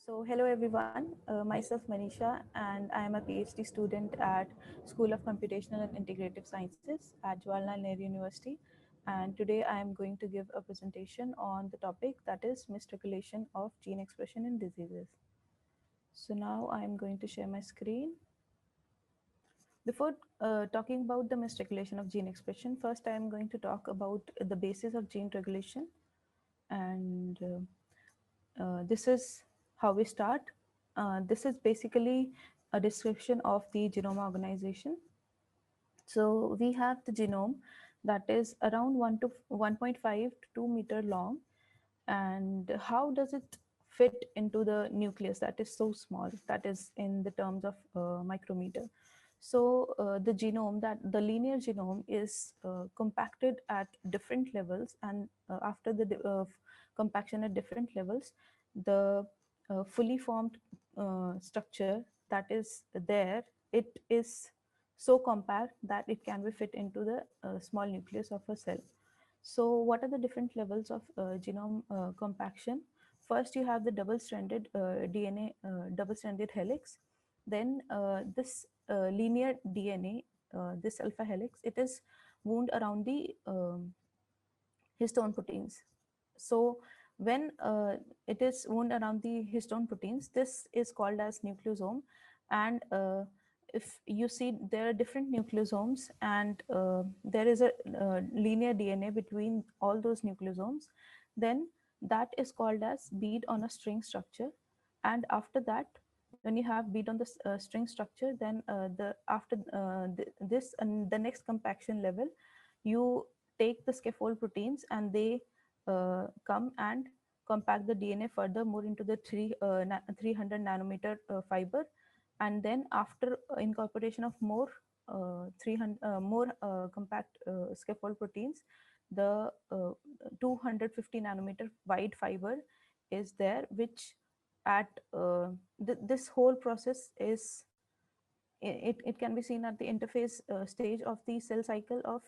Hello everyone. Myself Manisha, and I am a PhD student at School of Computational and Integrative Sciences at Jawaharlal Nehru University. And today I am going to give a presentation on the topic that is misregulation of gene expression in diseases. So now I am going to share my screen. Before talking about the misregulation of gene expression, first I am going to talk about the basis of gene regulation, and this is how we start. This is basically a description of the genome organization. So we have the genome that is around 1 to 1.5 to 2 meter long. And how does it fit into the nucleus that is so small, that is in the terms of micrometer? So the genome, that the linear genome is compacted at different levels, and after the compaction at different levels, the fully formed structure that is there, it is so compact that it can be fit into the small nucleus of a cell. So what are the different levels of genome compaction? First, you have the double-stranded DNA, double-stranded helix. Then this linear DNA, this alpha helix, it is wound around the histone proteins. So when it is wound around the histone proteins, this is called as nucleosome. And if you see, there are different nucleosomes, and there is a linear DNA between all those nucleosomes, then that is called as bead on a string structure. And after that, when you have bead on the string structure, then the after this and the next compaction level, you take the scaffold proteins, and they come and compact the DNA further more into the 300 nanometer fiber. And then after incorporation of more 300 more compact scaffold proteins, the 250 nanometer wide fiber is there, which at this whole process is, it can be seen at the interface stage of the cell cycle of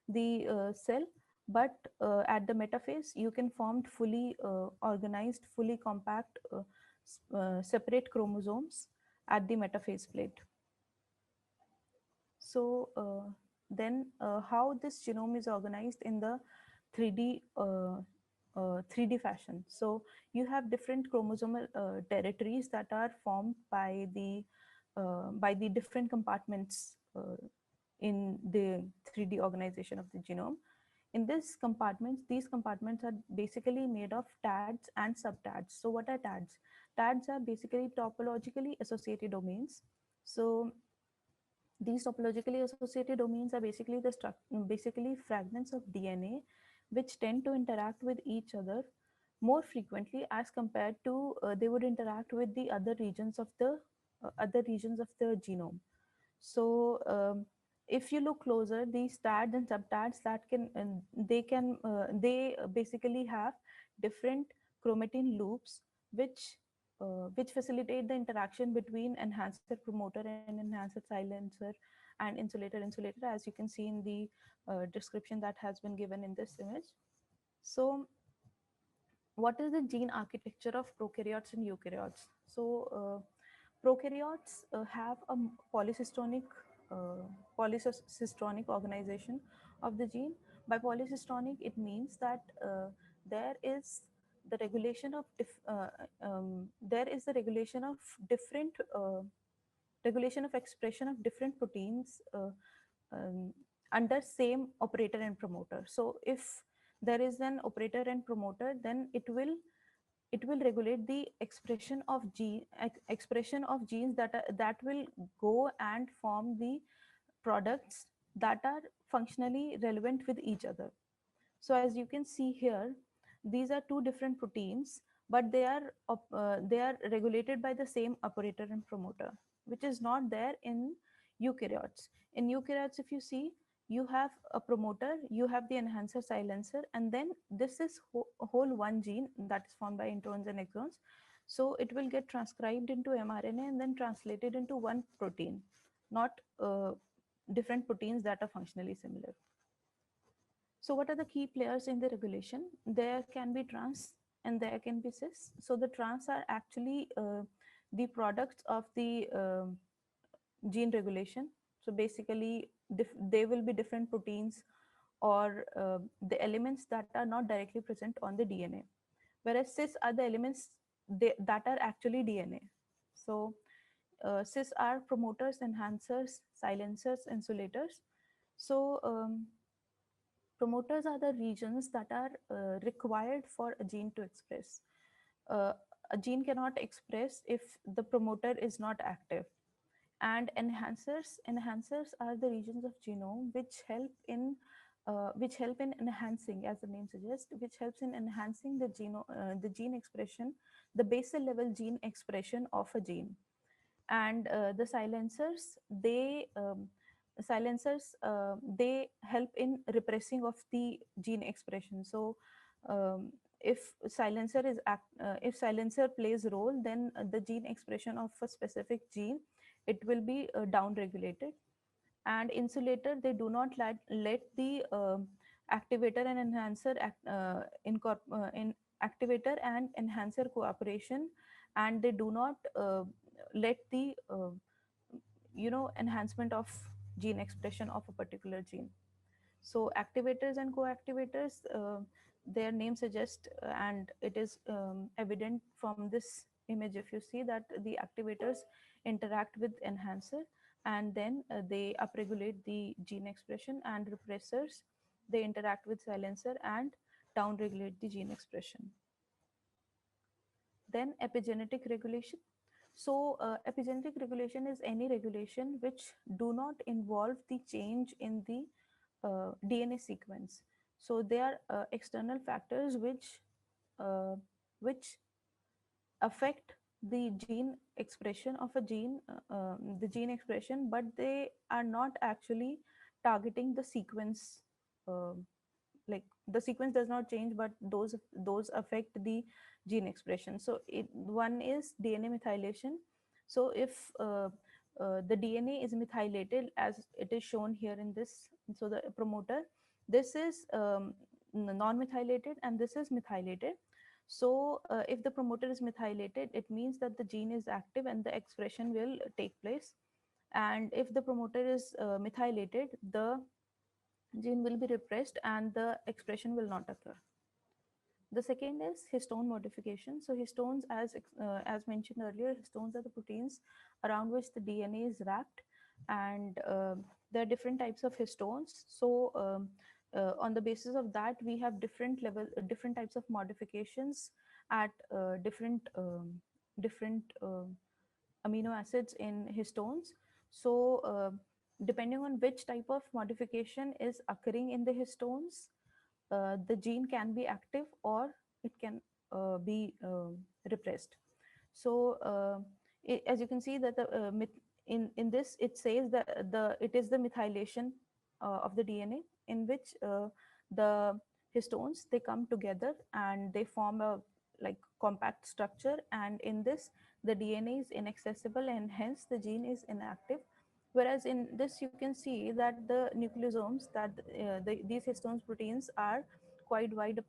the cell. But at the metaphase, you can form fully organized, fully compact separate chromosomes at the metaphase plate. So then how this genome is organized in the 3D 3D fashion. So you have different chromosomal territories that are formed by the different compartments in the 3D organization of the genome. In these compartments are basically made of TADs and subTADs. So what are TADs? TADs are basically topologically associated domains. So these topologically associated domains are basically basically fragments of DNA which tend to interact with each other more frequently as compared to they would interact with the other regions of the genome. So if you look closer, these TADs and subTADs that they basically have different chromatin loops which facilitate the interaction between enhancer promoter and enhancer silencer and insulator, as you can see in the description that has been given in this image. So what is the gene architecture of prokaryotes and eukaryotes? So prokaryotes have a polycystonic uh, polycystonic organization of the gene. By polycystonic, it means that there is the regulation of there is the regulation of expression of different proteins um, under same operator and promoter. So if there is an operator and promoter, then it will regulate the expression of genes that will go and form the products that are functionally relevant with each other. So as you can see here, these are two different proteins, but they are regulated by the same operator and promoter, which is not there in eukaryotes. In eukaryotes, if you see, you have a promoter, you have the enhancer silencer, and then this is whole one gene that is formed by introns and exons. So it will get transcribed into mRNA and then translated into one protein, not different proteins that are functionally similar. So what are the key players in the regulation? There can be and there can be cis. So the trans are actually the products of the gene regulation. So basically, they will be different proteins or the elements that are not directly present on the DNA, whereas cis are the elements that are actually DNA. So cis are promoters, enhancers, silencers, insulators. So promoters are the regions that are required for a gene to express. Uh, a gene cannot express if the promoter is not active. And enhancers are the regions of genome which help in enhancing, as the name suggests, which helps in enhancing the gene expression, the basal level gene expression of a gene. And the silencers, they help in repressing of the gene expression. So if if silencer plays a role, then the gene expression of a specific gene, it will be down regulated. And insulator, they do not let the activator and enhancer in activator and enhancer cooperation, and they do not let the enhancement of gene expression of a particular gene. So activators and co-activators, their name suggests, and it is evident from this image if you see that the activators interact with enhancer, and then they upregulate the gene expression, and repressors, they interact with silencer and downregulate the gene expression. Then epigenetic regulation. So epigenetic regulation is any regulation which do not involve the change in the DNA sequence. So they are external factors uh, which affect the gene expression of a gene, the gene expression, but they are not actually targeting the sequence. Uh, like the sequence does not change, but those affect the gene expression. So one is DNA methylation. So if the DNA is methylated, as it is shown here in this, so the promoter, this is non-methylated and this is methylated. So if the promoter is methylated, it means that the gene is active and the expression will take place. And if the promoter is methylated, the gene will be repressed and the expression will not occur. The second is histone modification. So histones, as mentioned earlier, histones are the proteins around which the DNA is wrapped, and there are different types of histones. So on the basis of that, we have different types of modifications at different amino acids in histones. So depending on which type of modification is occurring in the histones, the gene can be active or it can be repressed. So as you can see that in this it says that it is the methylation of the DNA, in which the histones, they come together and they form a like compact structure, and in this the DNA is inaccessible and hence the gene is inactive. Whereas in this you can see that the nucleosomes, that these histones proteins are quite wide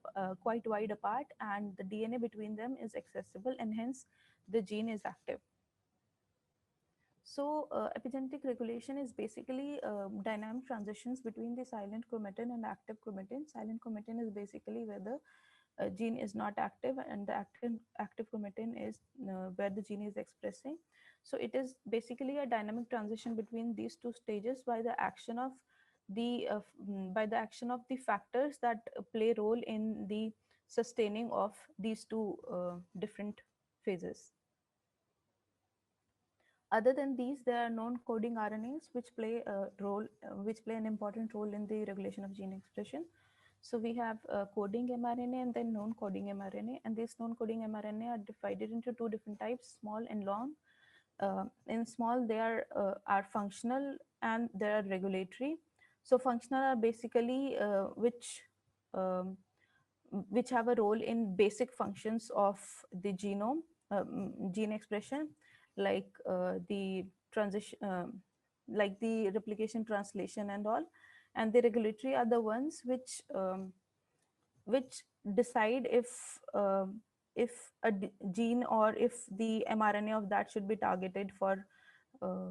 apart, and the DNA between them is accessible and hence the gene is active. So epigenetic regulation is basically dynamic transitions between the silent chromatin and active chromatin. Silent chromatin is basically where the gene is not active, and the active chromatin is where the gene is expressing. So it is basically a dynamic transition between these two stages by the action of the factors that play role in the sustaining of these two different phases. Other than these, there are non-coding RNAs which play an important role in the regulation of gene expression. So we have coding mRNA and then non-coding mRNA, and these non-coding mRNA are divided into two different types: small and long. In small, they are functional and they are regulatory. So functional are basically um, which have a role in basic functions of the genome, gene expression, like the transition, like the replication, translation, and all. And the regulatory are the ones which decide if gene or if the mRNA of that should be targeted for uh,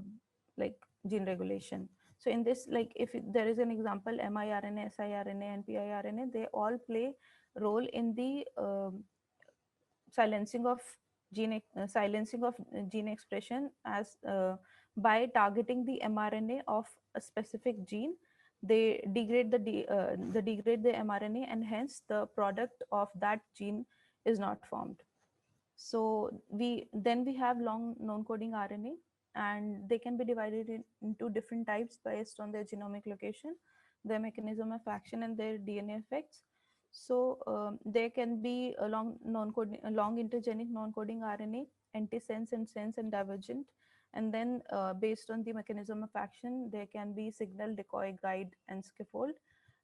like gene regulation. So in this, like if there is an example, miRNA, siRNA, and piRNA, they all play role in the silencing of gene expression as by targeting the mRNA of a specific gene. They degrade the mRNA, and hence the product of that gene is not formed. So we have long non-coding RNA, and they can be divided into different types based on their genomic location, their mechanism of action, and their DNA effects. So there can be a long intergenic non-coding RNA, antisense and sense and divergent. And then based on the mechanism of action, there can be signal, decoy, guide, and scaffold,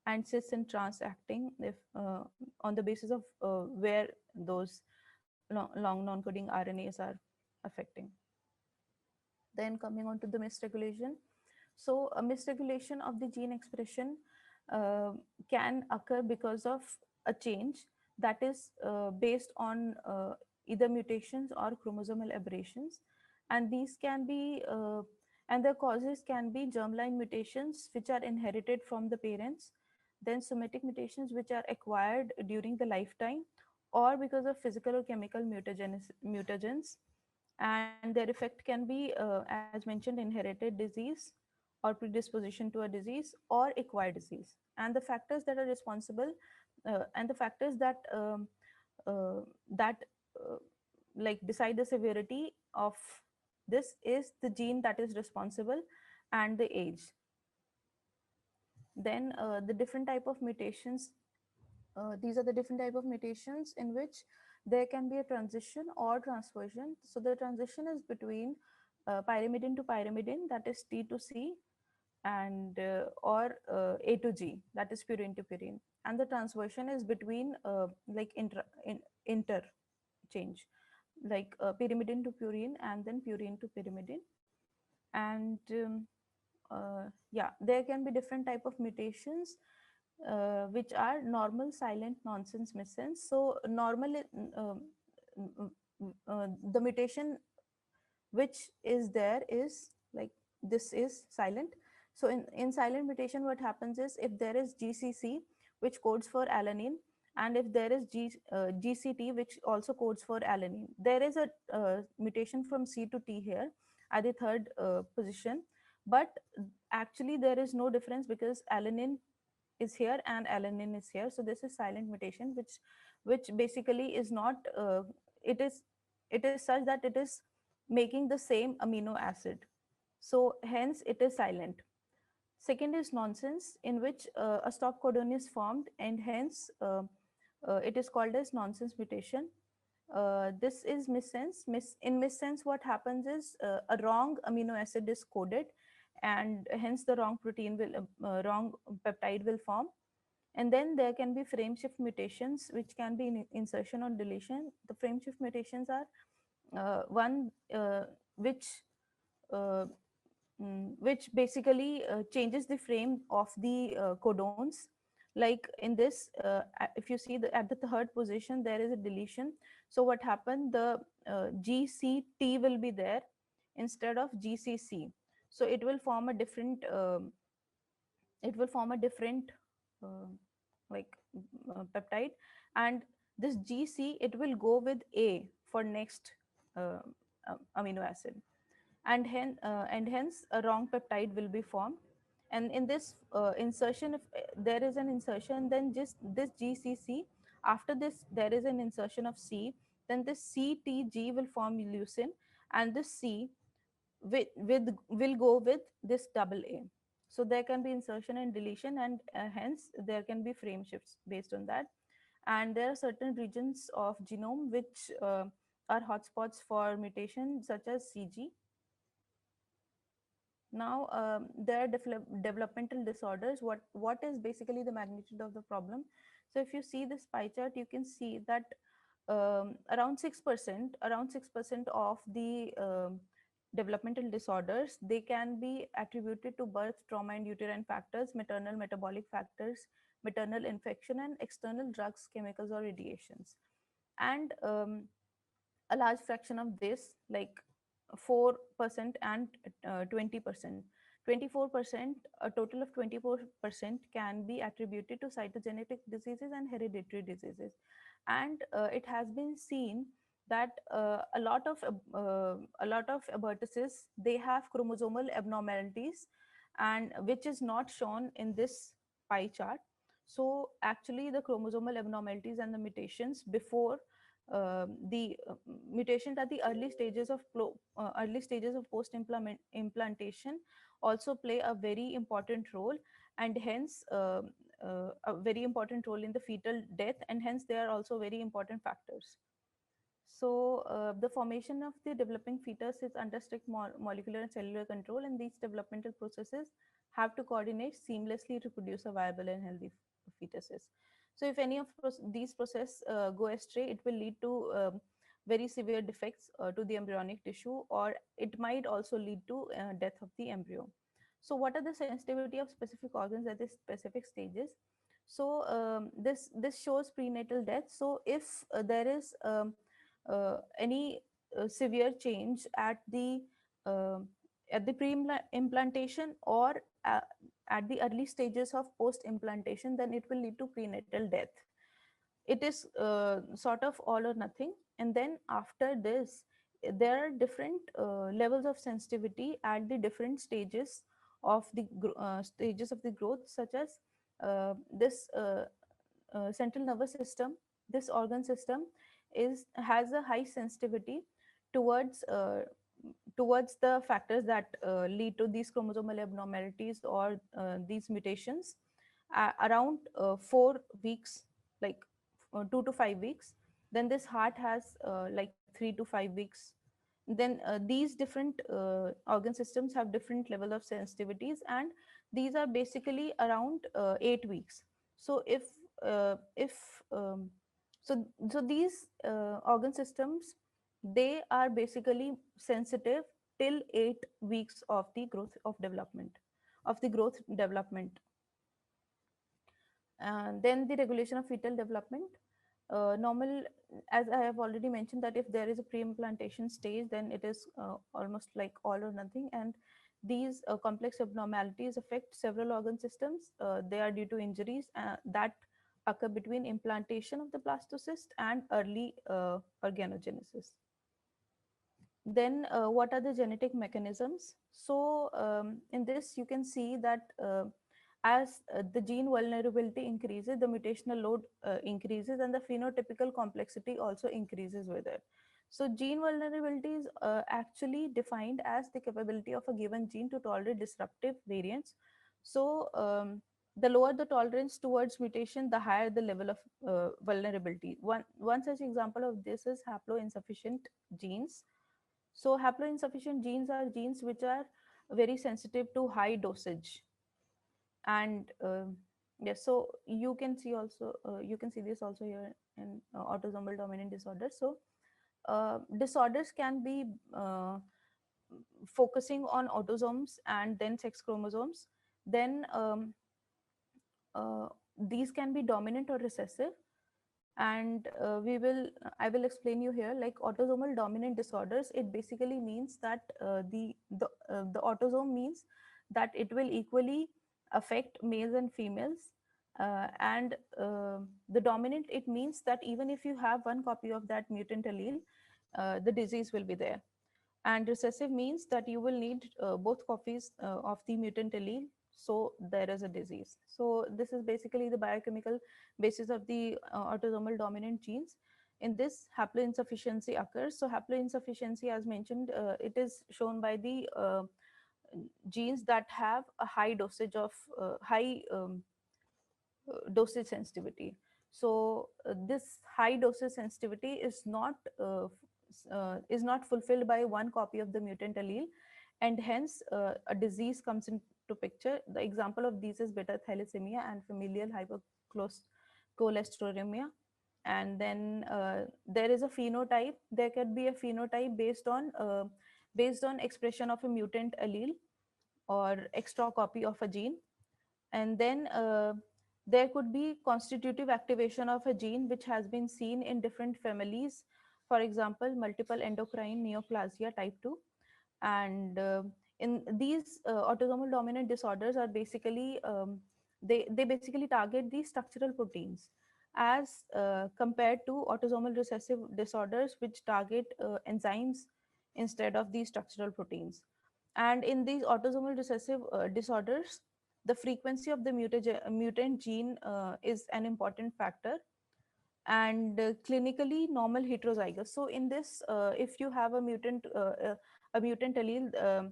and cis and trans acting if on the basis of where those long non-coding RNAs are affecting. Then coming on to the misregulation. So a misregulation of the gene expression uh, can occur because of a change that is based on either mutations or chromosomal aberrations. And these can be, and the causes can be germline mutations which are inherited from the parents, then somatic mutations which are acquired during the lifetime, or because of physical or chemical mutagens. And their effect can be, as mentioned, inherited disease or predisposition to a disease or acquired disease. And the factors that are responsible and the factors uh, that uh, like decide the severity of this is the gene that is responsible and the age. Then the different type of mutations, these are the different type of mutations in which there can be a transition or transversion. So the transition is between pyrimidine to pyrimidine, that is T to C, and or A to G, that is purine to purine. And the transversion is between like inter change, like pyrimidine to purine and then purine to pyrimidine. And yeah, there can be different type of mutations which are normal, silent, nonsense, missense. So normal, the mutation which is there is like this is silent. So in silent mutation, what happens is if there is GCC, which codes for alanine, and if there is GCT, which also codes for alanine, there is a mutation from C to T here at the third position. But actually, there is no difference because alanine is here and alanine is here. So this is silent mutation, which basically is not. It is such that it is making the same amino acid. So hence it is silent. Second is nonsense, in which a stop codon is formed, and hence it is called as nonsense mutation. This is missense. In missense, what happens is a wrong amino acid is coded, and hence the wrong protein will, wrong peptide will form. And then there can be frame shift mutations, which can be in insertion or deletion. The frame shift mutations are one which uh, which basically changes the frame of the codons. Like in this, if you see at the third position, there is a deletion. So what happened? The GCT will be there instead of GCC. So it will form a different uh, like peptide, and this GC, it will go with A for next uh, amino acid, and hence a wrong peptide will be formed. And in this insertion, if there is an insertion, then just this GCC, after this there is an insertion of C, then this CTG will form leucine, and this C with will go with this double A. So there can be insertion and deletion, and hence there can be frame shifts based on that. And there are certain regions of genome which are hotspots for mutation, such as CG. Now, there are developmental disorders. What is basically the magnitude of the problem? So if you see this pie chart, you can see that around 6% of the developmental disorders, they can be attributed to birth trauma and uterine factors, maternal metabolic factors, maternal infection, and external drugs, chemicals, or radiations. And a large fraction of this, like 4% and 20%. 24%, a total of 24% can be attributed to cytogenetic diseases and hereditary diseases. And it has been seen that a lot of abortuses, they have chromosomal abnormalities, and which is not shown in this pie chart. So actually the chromosomal abnormalities and the mutations before the mutations at the early stages of post implantation also play a very important role, and hence a very important role in the fetal death, and hence they are also very important factors. So the formation of the developing fetus is under strict molecular and cellular control, and these developmental processes have to coordinate seamlessly to produce a viable and healthy fetuses. So if any of these processes go astray, it will lead to very severe defects to the embryonic tissue, or it might also lead to death of the embryo. So what are the sensitivity of specific organs at the specific stages? So this shows prenatal death. So if there is any severe change uh, at the pre-implantation or at the early stages of post-implantation, then it will lead to prenatal death. It is sort of all or nothing. And then after this, there are different levels of sensitivity at the different stages of the growth, such as this central nervous system. This organ system is has a high sensitivity towards the factors that lead to these chromosomal abnormalities or these mutations around 4 weeks, like 2 to 5 weeks. Then this heart has like 3 to 5 weeks. Then these different organ systems have different level of sensitivities, and these are basically around 8 weeks. So if so so these organ systems, they are basically sensitive till 8 weeks of the growth development. And then the regulation of fetal development. Normal, as I have already mentioned, that if there is a pre-implantation stage, then it is almost like all or nothing. And these complex abnormalities affect several organ systems. They are due to injuries that occur between implantation of the blastocyst and early organogenesis. Then what are the genetic mechanisms? So in this, you can see that as the gene vulnerability increases, the mutational load increases, and the phenotypical complexity also increases with it. So gene vulnerability is actually defined as the capability of a given gene to tolerate disruptive variants. So the lower the tolerance towards mutation, the higher the level of vulnerability. One such example of this is haploinsufficient genes. So haploinsufficient genes are genes which are very sensitive to high dosage. And yes, so you can see this also here in autosomal dominant disorders. So disorders can be focusing on autosomes and then sex chromosomes. Then these can be dominant or recessive. And I will explain you here, like autosomal dominant disorders, it basically means that the autosome means that it will equally affect males and females. And the dominant, it means that even if you have one copy of that mutant allele, the disease will be there. And recessive means that you will need both copies of the mutant allele, so there is a disease. So this is basically the biochemical basis of the autosomal dominant genes. In this, haploinsufficiency occurs. So haploinsufficiency, as mentioned, it is shown by the genes that have a high dosage of high dosage sensitivity. So this high dosage sensitivity is not fulfilled by one copy of the mutant allele, and hence a disease comes into picture. The example of these is beta thalassemia and familial hypercholesterolemia. And then there is a phenotype. There could be a phenotype based on expression of a mutant allele or extra copy of a gene. And then There could be constitutive activation of a gene which has been seen in different families. For example, multiple endocrine neoplasia type 2. And in these autosomal dominant disorders are basically they basically target these structural proteins, as compared to autosomal recessive disorders which target enzymes instead of these structural proteins. And in these autosomal recessive disorders, the frequency of the mutant gene is an important factor, and clinically normal heterozygous. So in this, if you have a mutant allele,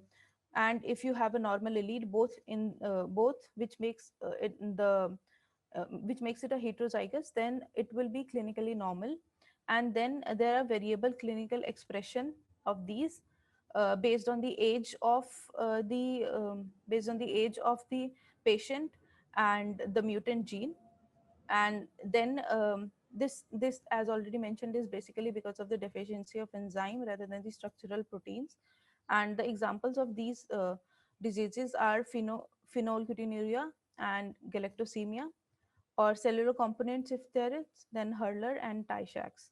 and if you have a normal allele, both, which makes which makes it a heterozygous, then it will be clinically normal. And then there are variable clinical expression of these based on the age of based on the age of the patient and the mutant gene. And then this, as already mentioned, is basically because of the deficiency of enzyme rather than the structural proteins. And the examples of these diseases are phenylketonuria and galactosemia, or cellular components if there is, then Hurler and Tay Sachs.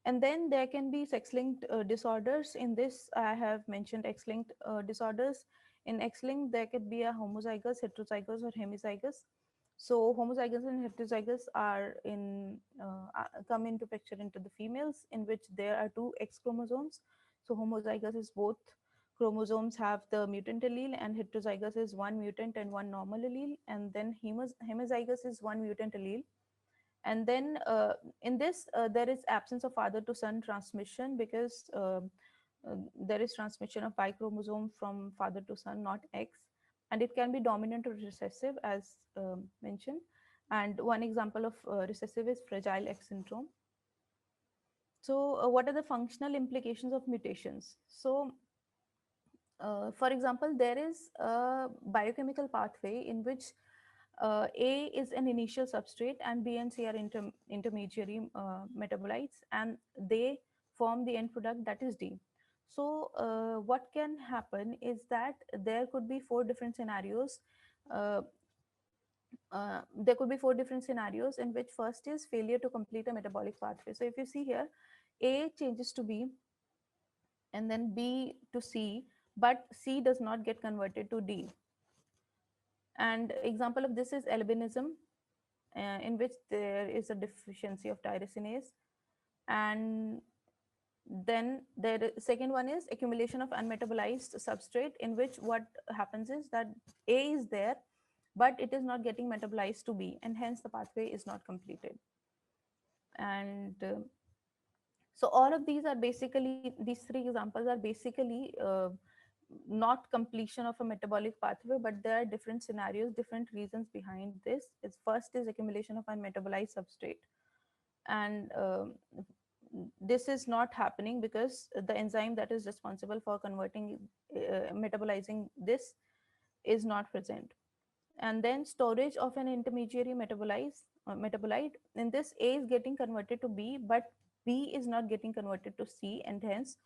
And then there can be sex-linked disorders. In this, I have mentioned X-linked disorders. In X-linked, there could be a homozygous, heterozygous, or hemizygous. So homozygous and heterozygous are come into picture into the females, in which there are two X chromosomes. So homozygous is both chromosomes have the mutant allele, and heterozygous is one mutant and one normal allele. And then hemizygous is one mutant allele. And then in this, there is absence of father to son transmission, because there is transmission of Y chromosome from father to son, not X. And it can be dominant or recessive, as mentioned. And one example of recessive is Fragile X syndrome. So what are the functional implications of mutations? So for example, there is a biochemical pathway in which A is an initial substrate and B and C are intermediary metabolites, and they form the end product, that is D. So what can happen is that there could be four different scenarios. Uh, there could be four different scenarios, in which first is failure to complete a metabolic pathway. So if you see here, A changes to B, and then B to C, but C does not get converted to D. And example of this is albinism, in which there is a deficiency of tyrosinase. And then the second one is accumulation of unmetabolized substrate, in which what happens is that A is there, but it is not getting metabolized to B, and hence the pathway is not completed. And so all of these are basically, these three examples are basically not completion of a metabolic pathway, but there are different scenarios, different reasons behind this. Is first is accumulation of unmetabolized substrate. And this is not happening because the enzyme that is responsible for converting, metabolizing this, is not present. And then storage of an intermediary metabolite. In this, A is getting converted to B, but B is not getting converted to C, and hence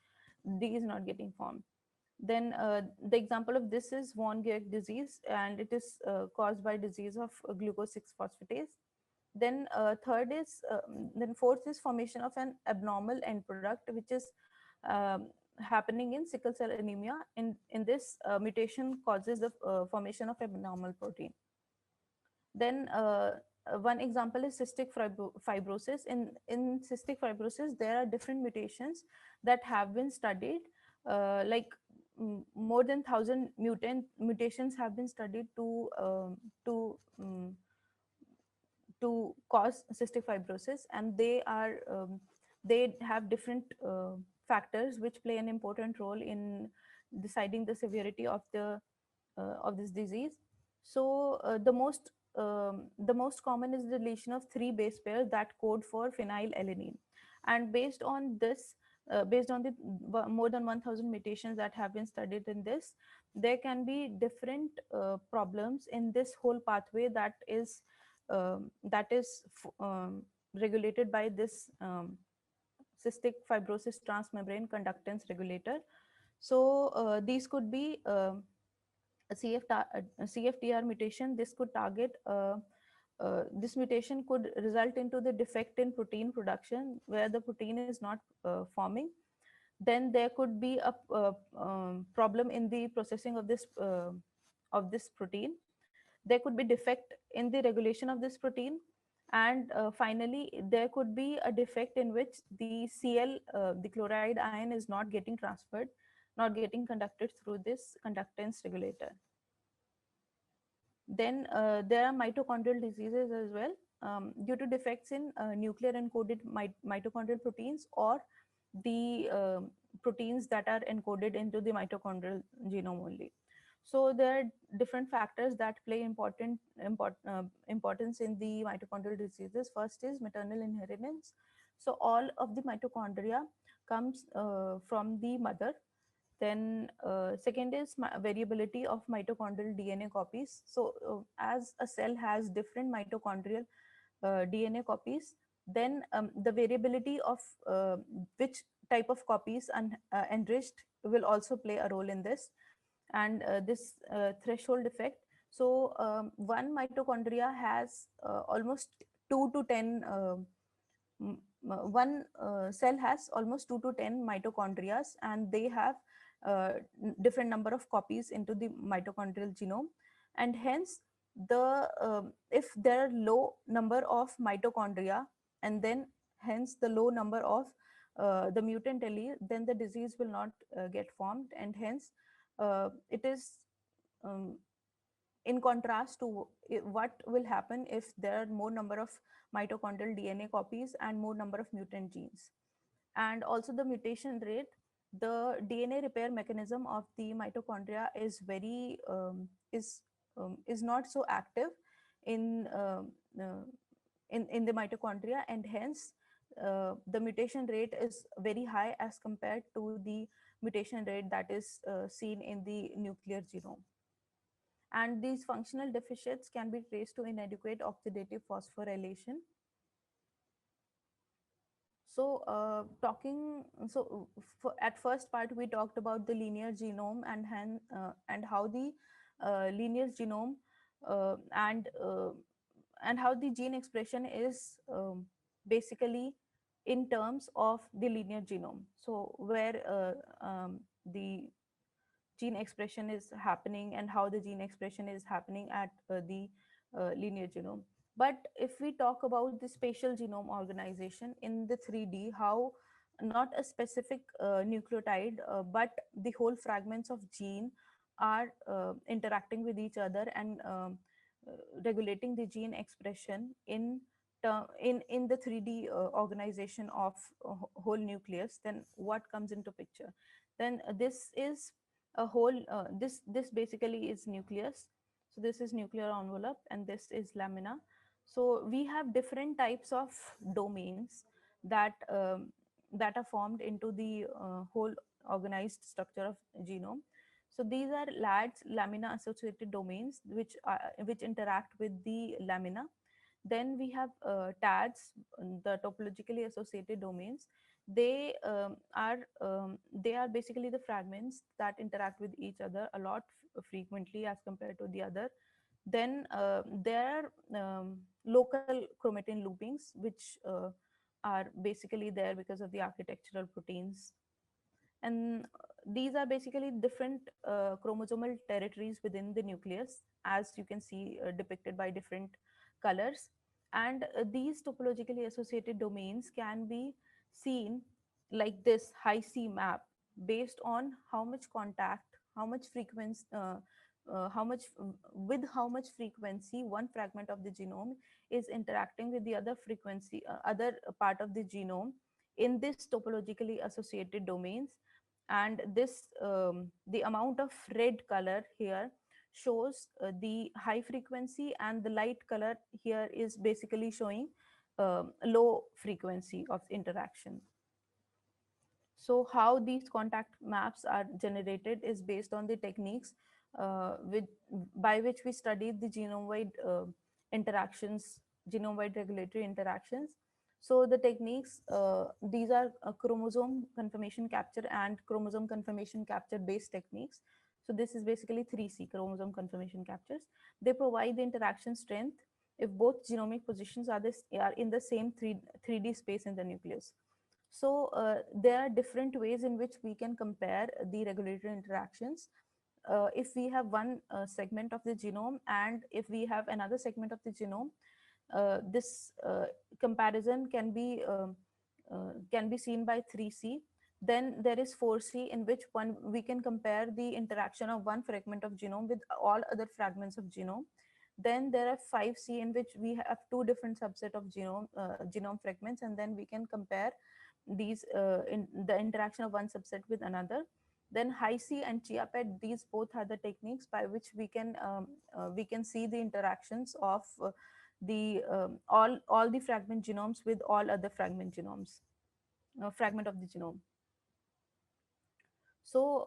D is not getting formed. Then the example of this is von Guek disease, and it is caused by disease of glucose 6 phosphatase. Then then fourth is formation of an abnormal end product, which is um, happening in sickle cell anemia. In this, mutation causes the formation of abnormal protein. Then one example is cystic fibrosis. In cystic fibrosis, there are different mutations that have been studied, like more than 1,000 mutations have been studied to um, to cause cystic fibrosis, and they have different factors which play an important role in deciding the severity of this disease. So the most common is the deletion of three base pairs that code for phenylalanine. And based on the more than 1,000 mutations that have been studied in this, there can be different problems in this whole pathway that is regulated by this cystic fibrosis transmembrane conductance regulator. So these could be a CFTR mutation. This could target this mutation could result into the defect in protein production where the protein is not forming. Then there could be a problem in the processing of this protein. There could be defect in the regulation of this protein, and finally there could be a defect in which the the chloride ion is not getting transferred, not getting conducted through this conductance regulator. Then there are mitochondrial diseases as well, due to defects in nuclear encoded mitochondrial proteins, or the proteins that are encoded into the mitochondrial genome only. So there are different factors that play importance in the mitochondrial diseases. First is maternal inheritance. So all of the mitochondria comes from the mother. Then second is variability of mitochondrial DNA copies. So as a cell has different mitochondrial DNA copies, then the variability of which type of copies enriched will also play a role in this. And this threshold effect. So one mitochondria has almost 2 to 10 one cell has almost 2 to 10 mitochondria, and they have different number of copies into the mitochondrial genome. And hence if there are low number of mitochondria, and then hence the low number of the mutant allele, then the disease will not get formed. And hence it is um, in contrast to what will happen if there are more number of mitochondrial DNA copies and more number of mutant genes. And also the mutation rate, the DNA repair mechanism of the mitochondria is very is not so active in in the mitochondria, and hence the mutation rate is very high as compared to the mutation rate that is seen in the nuclear genome. And these functional deficits can be traced to inadequate oxidative phosphorylation. So at first part we talked about the linear genome, and how the linear genome uh, and uh, and how the gene expression is basically in terms of the linear genome. So where the gene expression is happening, and how the gene expression is happening at the linear genome. But if we talk about the spatial genome organization in the 3D, how not a specific nucleotide, but the whole fragments of gene are interacting with each other and regulating the gene expression in the 3D organization of whole nucleus, then what comes into picture? Then this is a whole this basically is nucleus. So this is nuclear envelope, and this is lamina. So we have different types of domains that are formed into the whole organized structure of genome. So these are LADs, lamina associated domains, which interact with the lamina. Then we have TADs, the topologically associated domains. They are basically the fragments that interact with each other a lot frequently as compared to the other. Then there are local chromatin loopings, which are basically there because of the architectural proteins. And these are basically different chromosomal territories within the nucleus, as you can see depicted by different colors. And these topologically associated domains can be seen like this high C map, based on how much contact, how much frequency, how much with how much frequency one fragment of the genome is interacting with the other frequency, other part of the genome in this topologically associated domains. And this the amount of red color here shows the high frequency, and the light color here is basically showing low frequency of interaction. So how these contact maps are generated is based on the techniques by which we studied the genome-wide interactions, genome-wide regulatory interactions. So the techniques, these are chromosome conformation capture and chromosome conformation capture based techniques. So this is basically 3C, chromosome conformation captures. They provide the interaction strength, if both genomic positions are in the same 3D space in the nucleus. So there are different ways in which we can compare the regulatory interactions. If we have one segment of the genome and if we have another segment of the genome, this comparison can be seen by 3C. Then there is 4C, in which one we can compare the interaction of one fragment of genome with all other fragments of genome. Then there are 5C, in which we have two different subset of genome fragments, and then we can compare these in the interaction of one subset with another. Then Hi-C and ChIA-PET, these both are the techniques by which we can see the interactions of the all the fragment genomes with all other fragment genomes, fragment of the genome. So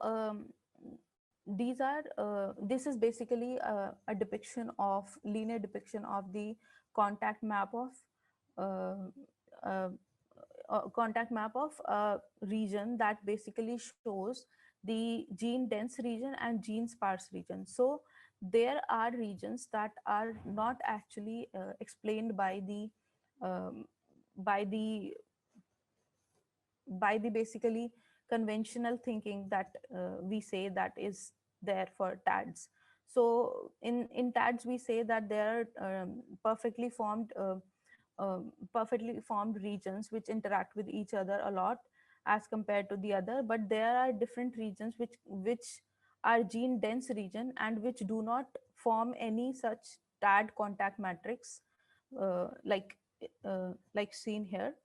this is basically a depiction of linear depiction of the contact map of uh, uh, contact map of a region that basically shows the gene dense region and gene sparse region. So there are regions that are not actually explained um, by the basically conventional thinking that we say that is there for TADs. So in TADs we say that there are perfectly formed regions which interact with each other a lot as compared to the other, but there are different regions which are gene dense region and which do not form any such TAD contact matrix uh, like like seen here.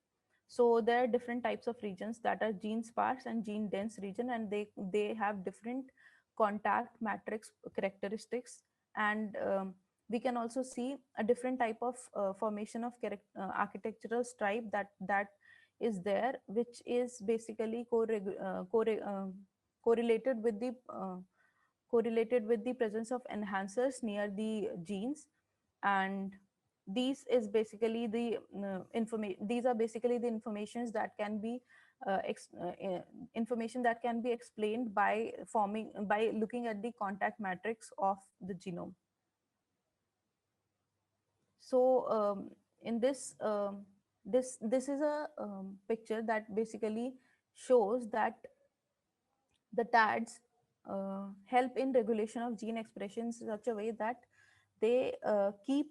So there are different types of regions that are gene sparse and gene dense region, and they have different contact matrix characteristics. And we can also see a different type of formation of architectural stripe that is there, which is basically correlated with the presence of enhancers near the genes. And these is basically the information these are basically the informations that can be information that can be explained by looking at the contact matrix of the genome. So in this this is a picture that basically shows that the TADs help in regulation of gene expressions in such a way that they keep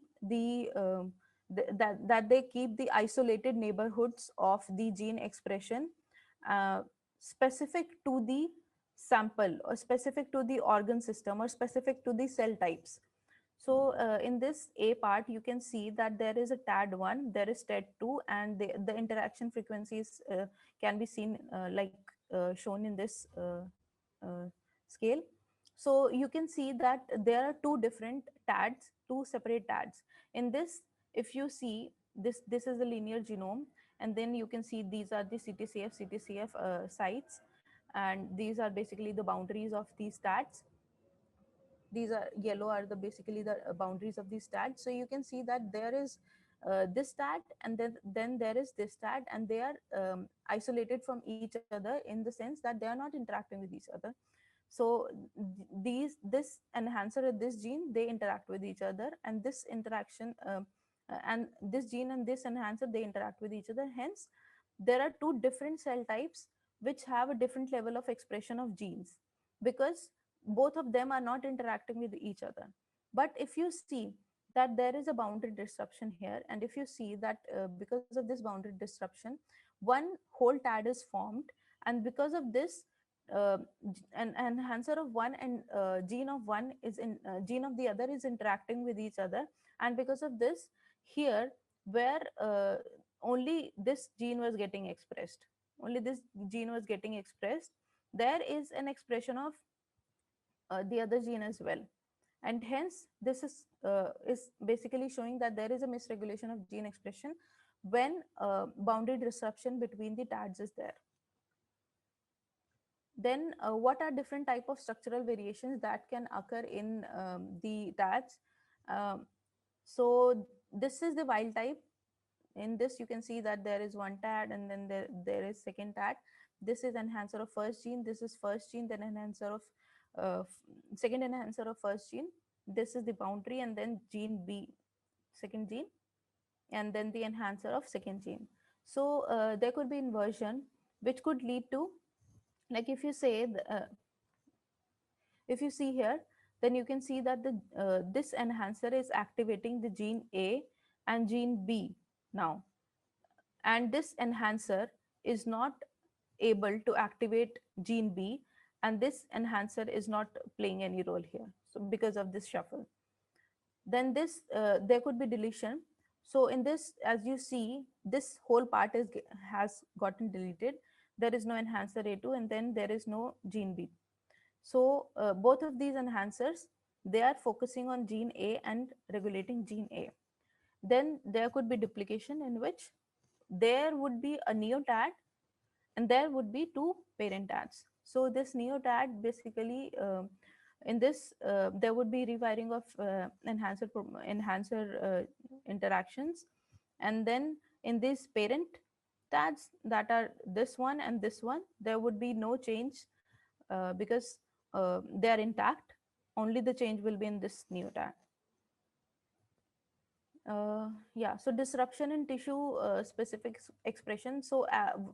that they keep the isolated neighborhoods of the gene expression uh, specific to the sample or specific to the organ system or specific to the cell types. So in this A part, you can see that there is a TAD1, there is TED2, and the interaction frequencies can be seen like shown in this uh, scale. So you can see that there are two different TADs, two separate TADs. In this, if you see this is the linear genome, and then you can see these are the CTCF sites, and these are basically the boundaries of these TADs. These are yellow are the basically the boundaries of these tags. So you can see that there is this tag, and then there is this tag, and they are isolated from each other in the sense that they are not interacting with each other. So this enhancer and this gene, they interact with each other, and this interaction and this gene and this enhancer, they interact with each other. Hence there are two different cell types which have a different level of expression of genes, because both of them are not interacting with each other. But if you see that there is a boundary disruption here, and if you see that because of this boundary disruption, one whole TAD is formed, and because of this an enhancer of one and gene of one is in gene of the other is interacting with each other. And because of this, here where only this gene was getting expressed, only this gene was getting expressed, there is an expression of the other gene as well. And hence this is basically showing that there is a misregulation of gene expression when boundary disruption between the TADs is there. Then what are different type of structural variations that can occur in the TADs? Um, so this is the wild type. In this you can see that there is one TAD, and then there is second TAD. This is enhancer of first gene, this is first gene, then enhancer of second enhancer of first gene. This is the boundary, and then gene B. second gene, and then the enhancer of second gene. So there could be inversion, which could lead to, like if you say, if you see here, then you can see that the this enhancer is activating the gene A and gene B now, and this enhancer is not able to activate gene B, and this enhancer is not playing any role here. So because of this shuffle, then this there could be deletion. So in this, as you see, this whole part has gotten deleted. There is no enhancer A2, and then there is no gene B. So both of these enhancers, they are focusing on gene A and regulating gene A. Then there could be duplication, in which there would be a neotad and there would be two parent ads. So this neotad basically, in this, there would be rewiring of enhancer interactions, and then in these parent tads that are this one and this one, there would be no change because they are intact. Only the change will be in this neotad. Yeah, so disruption in tissue specific expression. So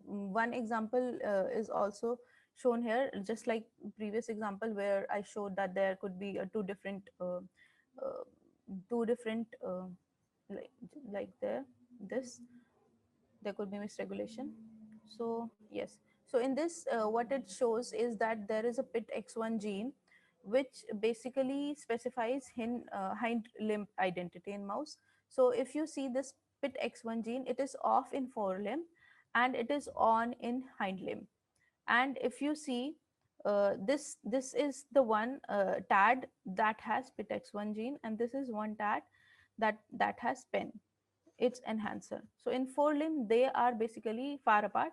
one example is also shown here, just like previous example where I showed that there could be uh, two different like like there this there could be misregulation. So yes, so in this what it shows is that there is a PIT-X1 gene which basically specifies hind limb identity in mouse. So if you see this PIT-X1 gene, it is off in forelimb and it is on in hind limb. And if you see this is the one tad that has PIT-X1 gene, and this is one tad that has pen, its enhancer. So in forelimb, they are basically far apart,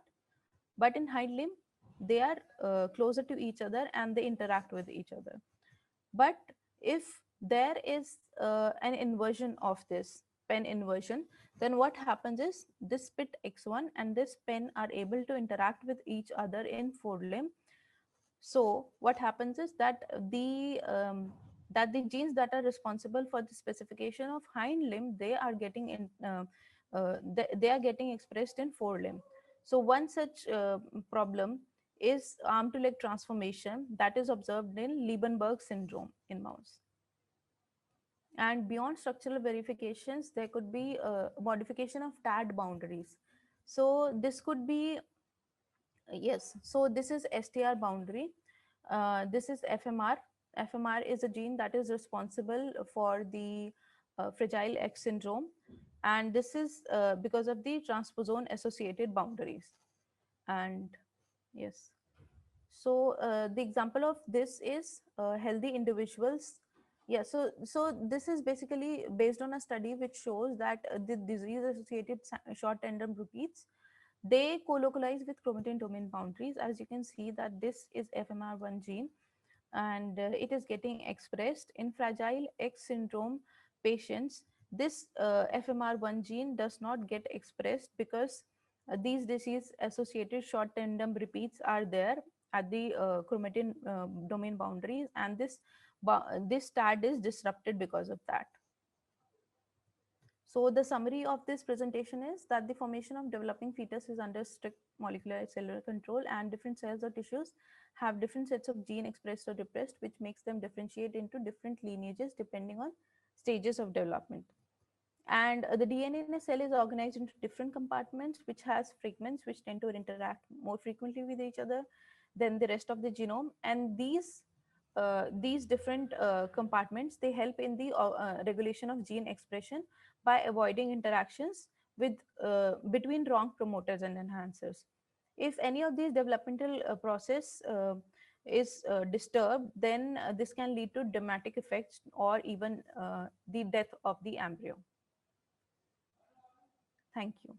but in hind limb, they are closer to each other and they interact with each other. But if there is an inversion of this pen inversion, then what happens is this PIT X1 and this pen are able to interact with each other in forelimb. So what happens is that the genes that are responsible for the specification of hind limb, they are getting they are getting expressed in forelimb. So one such problem is arm to leg transformation that is observed in Liebenberg syndrome in mouse. And beyond structural verifications, there could be modification of TAD boundaries. So this could be yes, so this is STR boundary. This is FMR. FMR is a gene that is responsible for the Fragile X syndrome. And this is because of the transposon associated boundaries. And yes, so the example of this is healthy individuals. Yeah, so this is basically based on a study which shows that the disease associated short tandem repeats, they co-localize with chromatin domain boundaries. As you can see that this is FMR1 gene, and it is getting expressed in Fragile X syndrome patients. This FMR1 gene does not get expressed because these disease associated short tandem repeats are there at the chromatin domain boundaries, and this TAD is disrupted because of that. So the summary of this presentation is that the formation of developing fetus is under strict molecular cellular control, and different cells or tissues have different sets of gene expressed or repressed, which makes them differentiate into different lineages depending on stages of development. And the DNA in a cell is organized into different compartments, which has fragments which tend to interact more frequently with each other than the rest of the genome. And these different compartments, they help in the regulation of gene expression by avoiding interactions with between wrong promoters and enhancers. If any of these developmental process is disturbed, then this can lead to dramatic effects or even the death of the embryo. Thank you.